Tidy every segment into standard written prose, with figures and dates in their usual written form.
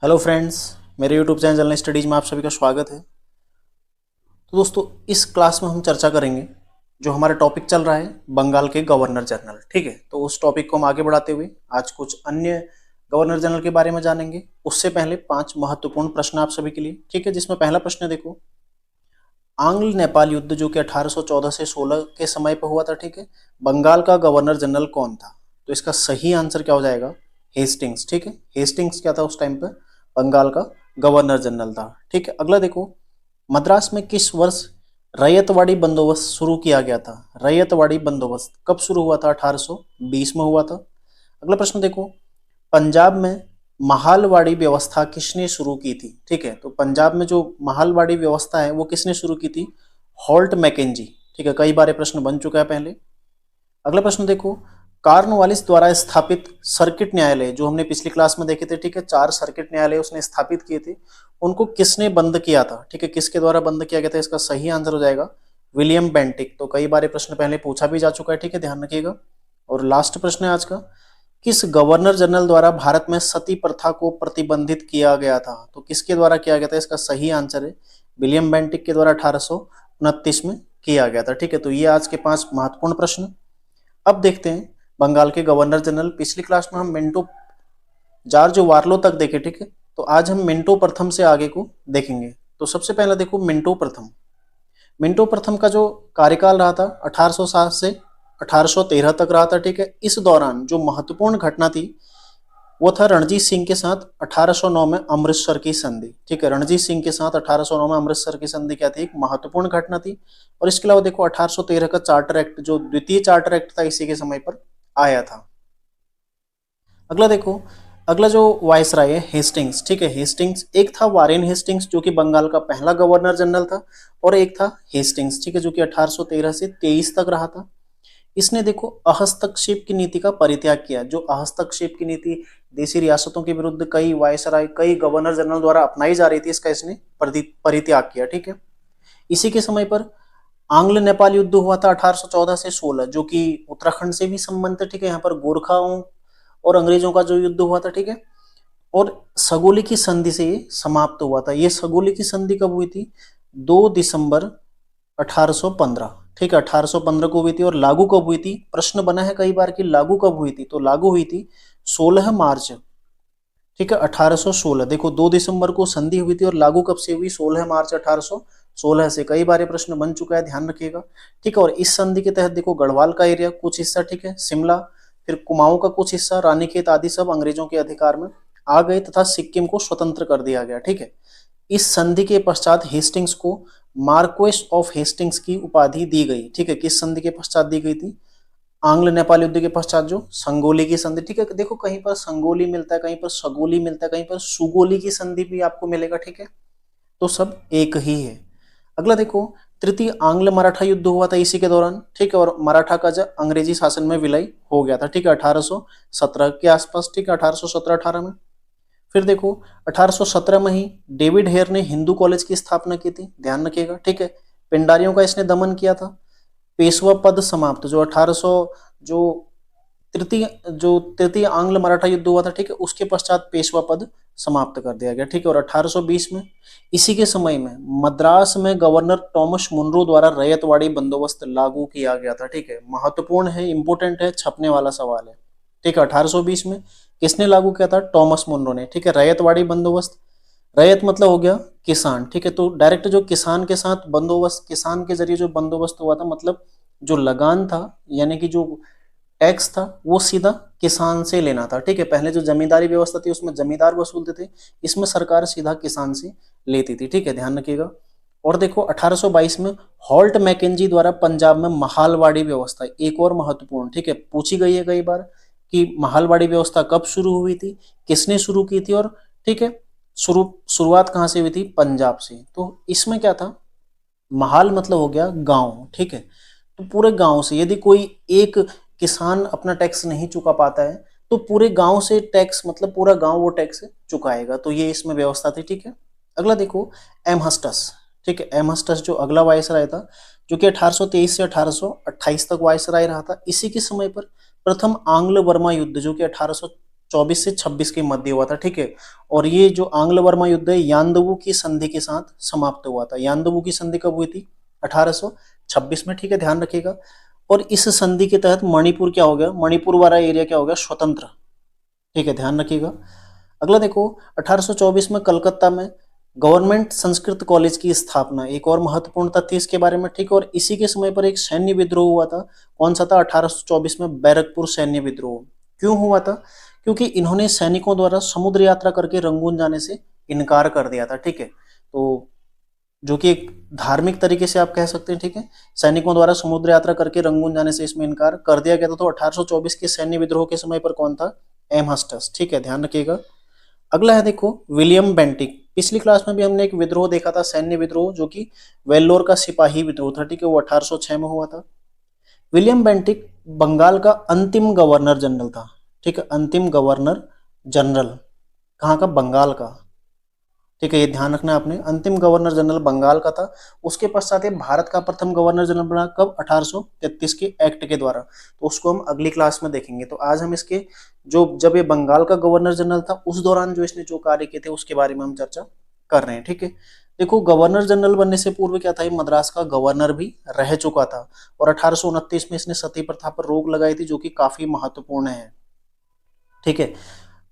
Hello friends, मेरे YouTube channel general studies में आप सभी का स्वागत है। तो दोस्तों, इस क्लास में हम चर्चा करेंगे जो हमारा टॉपिक चल रहा है बंगाल के गवर्नर जनरल। ठीक है, तो उस टॉपिक को हम आगे बढ़ाते हुए आज कुछ अन्य गवर्नर जनरल के बारे में जानेंगे। उससे पहले 5 महत्वपूर्ण प्रश्न आप सभी के लिए। ठीक है, जिसमें पहला प्रश्न देखो, आंग्ल नेपाल युद्ध जो कि 1814 से 16 के समय पर हुआ था। ठीक है, बंगाल का गवर्नर जनरल कौन था? तो इसका सही आंसर क्या हो जाएगा? हेस्टिंग्स। ठीक है, हेस्टिंग्स क्या था उस टाइम पर? बंगाल का गवर्नर जनरल था। ठीक है, अगला देखो, मद्रास में किस वर्ष रैयतवाड़ी बंदोबस्त शुरू किया गया था? रैयतवाड़ी बंदोबस्त कब शुरू हुआ था? 1820 में हुआ था। अगला प्रश्न देखो, पंजाब में महालवाड़ी व्यवस्था किसने शुरू की थी? ठीक है, तो पंजाब में जो महालवाड़ी व्यवस्था है वो किसने शुरू की थी? Holt Mackenzie. ठीक है, कई बार ये प्रश्न बन चुका है पहले। अगला प्रश्न देखो, कॉर्नवालिस द्वारा स्थापित सर्किट न्यायालय जो हमने पिछली क्लास में देखे थे। ठीक है, 4 सर्किट न्यायालय उसने स्थापित किए थे, उनको किसने बंद किया था? ठीक है, किसके द्वारा बंद किया गया था? इसका सही आंसर हो जाएगा विलियम बेंटिक। तो कई बार ये प्रश्न पहले पूछा भी जा चुका है। ठीक है, ध्यान रखिएगा। और लास्ट प्रश्न है आज का, किस गवर्नर जनरल द्वारा भारत में सती प्रथा को प्रतिबंधित किया गया था? तो किसके द्वारा किया गया था? इसका सही आंसर है विलियम बेंटिक के द्वारा 1829 में किया गया था। ठीक है, तो ये आज के 5 महत्वपूर्ण प्रश्न। अब देखते हैं बंगाल के गवर्नर जनरल। पिछली क्लास में हम मिंटो जॉर्ज वार्लो तक देखे। ठीक है, तो आज हम मिंटो प्रथम से आगे को देखेंगे। तो सबसे पहले देखो मिंटो प्रथम। मिंटो प्रथम का जो कार्यकाल रहा था 1807 से 1813 तक रहा था। ठीक है, इस दौरान जो महत्वपूर्ण घटना थी वो था रणजीत सिंह के साथ 1809 में अमृतसर की संधि। ठीक है, रणजीत सिंह के साथ 1809 में अमृतसर की संधि क्या थी? एक महत्वपूर्ण घटना थी। और इसके अलावा देखो 1813 का चार्टर एक्ट, जो द्वितीय चार्टर एक्ट था, इसी के समय पर आया था। अगला देखो, अगला जो वायसराय है हेस्टिंग्स। ठीक है, हेस्टिंग्स, एक था वारेन हेस्टिंग्स जो कि बंगाल का पहला गवर्नर जनरल था, और एक था हेस्टिंग्स। ठीक है, जो कि 1813 से 23 तक रहा था। इसने देखो अहस्तक्षेप की नीति का परित्याग किया। जो अहस्तक्षेप की नीति देशी रियासतों के विरुद्ध कई वायसराय, कई गवर्नर जनरल द्वारा अपनाई जा रही थी, इसका इसने परित्याग किया। ठीक है, इसी के समय पर आंग्ल नेपाल युद्ध हुआ था 1814 से 16, जो कि उत्तराखंड से भी संबंधित। ठीक है, यहाँ पर गोरखाओं और अंग्रेजों का जो युद्ध हुआ था। ठीक है, और सगोली की संधि से ये समाप्त हुआ था। ये सगोली की संधि कब हुई थी? 2 दिसंबर 1815। ठीक है, 1815 को हुई थी। और लागू कब हुई थी? प्रश्न बना है कई बार कि लागू कब हुई थी, तो लागू हुई थी 16 मार्च। ठीक है, 1816। देखो 2 दिसंबर को संधि हुई थी और लागू कब से हुई? 16 मार्च 1816 से। कई बार ये प्रश्न बन चुका है, ध्यान रखिएगा। ठीक है, और इस संधि के तहत देखो गढ़वाल का एरिया कुछ हिस्सा, ठीक है, शिमला, फिर कुमाऊं का कुछ हिस्सा, रानीखेत आदि सब अंग्रेजों के अधिकार में आ गए तथा सिक्किम को स्वतंत्र कर दिया गया। ठीक है, इस संधि के पश्चात हेस्टिंग्स को मार्क्वेस ऑफ हेस्टिंग्स की उपाधि दी गई। ठीक है, किस संधि के पश्चात दी गई थी? आंग्ल नेपाल युद्ध के पश्चात जो संगोली की संधि। ठीक है, देखो कहीं पर संगोली मिलता है, कहीं पर सगोली मिलता है, कहीं पर सुगोली की संधि भी आपको मिलेगा। ठीक है, तो सब एक ही है। अगला देखो, तृतीय आंग्ल मराठा युद्ध हुआ था इसी के दौरान। ठीक है, और मराठा का जब अंग्रेजी शासन में विलय हो गया था। ठीक है, 1817 के आसपास। ठीक है, 1817-18 में। फिर देखो 1817 में ही डेविड हेयर ने हिंदू कॉलेज की स्थापना की थी, ध्यान रखिएगा। ठीक है, पिंडारियों का इसने दमन किया था। पेशवा पद समाप्त, जो 1800 जो तृतीय आंग्ल मराठा युद्ध हुआ था। ठीक है, उसके पश्चात पेशवा पद समाप्त कर दिया गया। ठीक है, और 1820 में इसी के समय में मद्रास में गवर्नर टॉमस मुनरो द्वारा रैयतवाड़ी बंदोबस्त लागू किया गया था। ठीक है, महत्वपूर्ण है, इंपोर्टेंट है, छपने वाला सवाल है। ठीक है, 1820 में किसने लागू किया था? टॉमस मुनरो ने। ठीक है, रैयतवाड़ी बंदोबस्त, रैयत मतलब हो गया किसान। ठीक है, तो डायरेक्ट जो किसान के साथ बंदोबस्त, किसान के जरिए जो बंदोबस्त हुआ था, मतलब जो लगान था यानी कि जो टैक्स था वो सीधा किसान से लेना था। ठीक है, पहले जो जमींदारी व्यवस्था थी उसमें जमींदार वसूलते थे, इसमें सरकार सीधा किसान से लेती थी। ठीक है, ध्यान रखिएगा। और देखो 1822 में हॉल्ट मैकेंजी द्वारा पंजाब में महालवाड़ी व्यवस्था, एक और महत्वपूर्ण, ठीक है, पूछी गई है कई बार कि महालवाड़ी व्यवस्था कब शुरू हुई थी, किसने शुरू की थी, और ठीक है शुरुआत कहां से हुई थी? पंजाब से। तो इसमें क्या था? महाल मतलब हो गया गांव। ठीक है, तो पूरे गांव से यदि कोई एक किसान अपना टैक्स नहीं चुका पाता है तो पूरे गांव से टैक्स, मतलब पूरा गांव वो टैक्स चुकाएगा। तो ये इसमें व्यवस्था थी। ठीक है, अगला देखो एमहस्टस। ठीक है, एमहस्टस जो अगला वायसराय था, जो कि 1823 से 1828 तक वायसराय रहा था। इसी के समय पर प्रथम आंग्ल बर्मा युद्ध जो कि 24 से 26 के मध्य हुआ था, ठीक है। और ये जो आंग्ल वर्मा युद्ध है यान्दवू की संधि के साथ समाप्त हुआ था। यान्दवू की संधि कब हुई थी? 1826 में, ठीक है, ध्यान रखिएगा। और इस संधि के तहत मणिपुर क्या हो गया? मणिपुर वाला एरिया क्या हो गया? स्वतंत्र, ठीक है, ध्यान रखिएगा। अगला देखो, 1824 में कलकत्ता में गवर्नमेंट संस्कृत कॉलेज की स्थापना, एक और महत्वपूर्ण तथ्य इसके बारे में, ठीक है। और इसी के समय पर एक सैन्य विद्रोह हुआ था। कौन सा था? 1824 में बैरकपुर सैन्य विद्रोह। क्यों हुआ था? क्योंकि इन्होंने सैनिकों द्वारा समुद्र यात्रा करके रंगून जाने से इनकार कर दिया था, ठीक है। तो जो कि एक धार्मिक तरीके से आप कह सकते हैं, ठीक है। सैनिकों द्वारा समुद्र यात्रा करके रंगून जाने से इसमें इनकार कर दिया गया था। तो 1824 के सैन्य विद्रोह के समय पर कौन था? एमहस्टस, ठीक है, ध्यान रखिएगा। अगला है देखो विलियम बेंटिक। पिछली क्लास में भी हमने एक विद्रोह देखा था, सैन्य विद्रोह, जो कि वेल्लोर का सिपाही विद्रोह था, ठीक है, वो 1806 में हुआ था। विलियम बेंटिक बंगाल का अंतिम गवर्नर जनरल था, ठीक है, अंतिम गवर्नर जनरल। कहाँ का? बंगाल का, ठीक है, ये ध्यान रखना आपने। अंतिम गवर्नर जनरल बंगाल का था। उसके पश्चात ये भारत का प्रथम गवर्नर जनरल बना, कब? 1833 के एक्ट के द्वारा। तो उसको हम अगली क्लास में देखेंगे। तो आज हम इसके जो जब ये बंगाल का गवर्नर जनरल था उस दौरान जो इसने जो कार्य किए थे उसके बारे में हम चर्चा कर रहे हैं, ठीक है। देखो, गवर्नर जनरल बनने से पूर्व क्या था? ये मद्रास का गवर्नर भी रह चुका था। और 1829 में इसने सती प्रथा पर रोक लगाई थी, जो कि काफी महत्वपूर्ण है, ठीक है।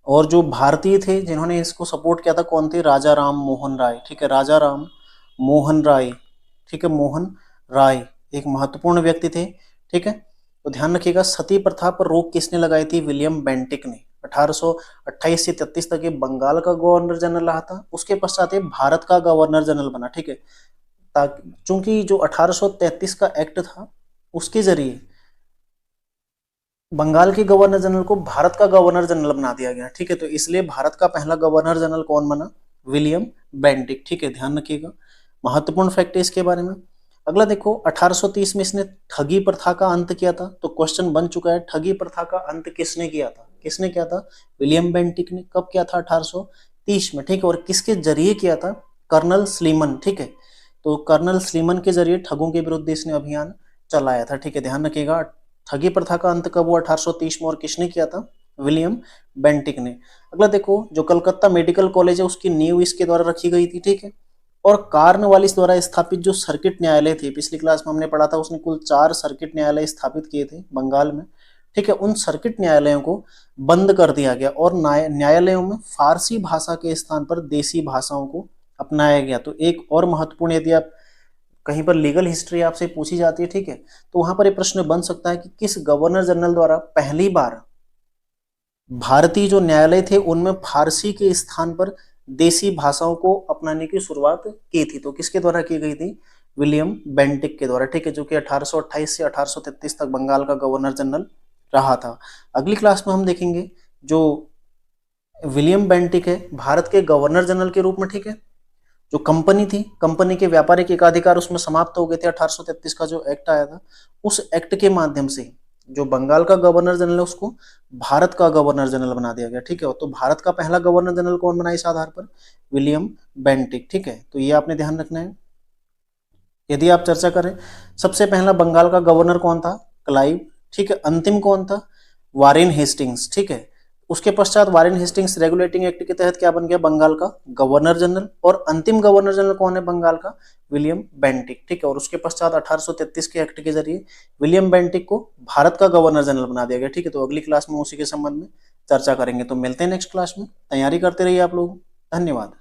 और जो भारतीय थे जिन्होंने इसको सपोर्ट किया था, कौन थे? राजा राम मोहन राय, ठीक है, राजा राम मोहन राय, ठीक है, मोहन राय एक महत्वपूर्ण व्यक्ति थे, ठीक है। तो ध्यान रखिएगा, सती प्रथा पर रोक किसने लगाई थी? विलियम बेंटिक ने। 1828 से 33 तक ये बंगाल का गवर्नर जनरल रहा था। उसके पश्चात ये भारत का गवर्नर जनरल बना, ठीक है। ताकि चूंकि जो 1833 का एक्ट था उसके जरिए बंगाल के गवर्नर जनरल को भारत का गवर्नर जनरल बना दिया गया, ठीक है। तो इसलिए भारत का पहला गवर्नर जनरल कौन बना? विलियम बेंटिक, ठीक है, ध्यान रखिएगा। महत्वपूर्ण फैक्ट है इसके बारे में। अगला देखो, 1830 में इसने ठगी प्रथा का अंत किया था। तो क्वेश्चन बन चुका है, ठगी प्रथा का अंत किसने किया था? किसने किया था? विलियम बेंटिक ने। कब किया था? 1830 में, ठीक है। और किसके जरिए किया था? कर्नल स्लीमन, ठीक है। तो कर्नल स्लीमन के जरिए ठगों के विरुद्ध इसने अभियान चलाया था, ठीक है, ध्यान रखिएगा। ठगी प्रथा का अंत कब हुआ? 1830 में। और किसने किया था? विलियम बेंटिक ने। अगला देखो, जो कलकत्ता मेडिकल कॉलेज है उसकी नींव इसके द्वारा रखी गई थी, ठीक है। और कार्नवालिस द्वारा स्थापित जो सर्किट न्यायालय थे, पिछली क्लास में हमने पढ़ा था, उसने कुल 4 सर्किट न्यायालय स्थापित किए थे बंगाल में, ठीक है। उन सर्किट न्यायालयों को बंद कर दिया गया और न्यायालयों में फारसी भाषा के स्थान पर देसी भाषाओं को अपनाया गया। तो एक और महत्वपूर्ण, यदि आप कहीं पर लीगल हिस्ट्री आपसे पूछी जाती है, ठीक है, तो वहां पर एक प्रश्न बन सकता है कि किस गवर्नर जनरल द्वारा पहली बार भारतीय जो न्यायालय थे उनमें फारसी के स्थान पर देसी भाषाओं को अपनाने की शुरुआत की थी? तो किसके द्वारा की गई थी? विलियम बेंटिक के द्वारा, ठीक है, जो कि 1828 से 1833 तक बंगाल का गवर्नर जनरल रहा था। अगली क्लास में हम देखेंगे जो विलियम बेंटिक है भारत के गवर्नर जनरल के रूप में, ठीक है। जो कंपनी थी, कंपनी के व्यापारिक एकाधिकार उसमें समाप्त हो गए थे। 1833 का जो एक्ट आया था, उस एक्ट के माध्यम से जो बंगाल का गवर्नर जनरल है उसको भारत का गवर्नर जनरल बना दिया गया, ठीक है। तो भारत का पहला गवर्नर जनरल कौन बना इस आधार पर? विलियम बेंटिक, ठीक है। तो ये आपने ध्यान रखना है। यदि आप चर्चा करें, सबसे पहला बंगाल का गवर्नर कौन था? क्लाइव, ठीक है। अंतिम कौन था? वारेन हेस्टिंग्स, ठीक है। उसके पश्चात वारेन हेस्टिंग्स रेगुलेटिंग एक्ट के तहत क्या बन गया? बंगाल का गवर्नर जनरल। और अंतिम गवर्नर जनरल कौन है बंगाल का? विलियम बेंटिक, ठीक है। और उसके पश्चात 1833 के एक्ट के जरिए विलियम बेंटिक को भारत का गवर्नर जनरल बना दिया गया, ठीक है। तो अगली क्लास में उसी के संबंध में चर्चा करेंगे। तो मिलते हैं नेक्स्ट क्लास में। तैयारी करते रहिए आप लोग। धन्यवाद।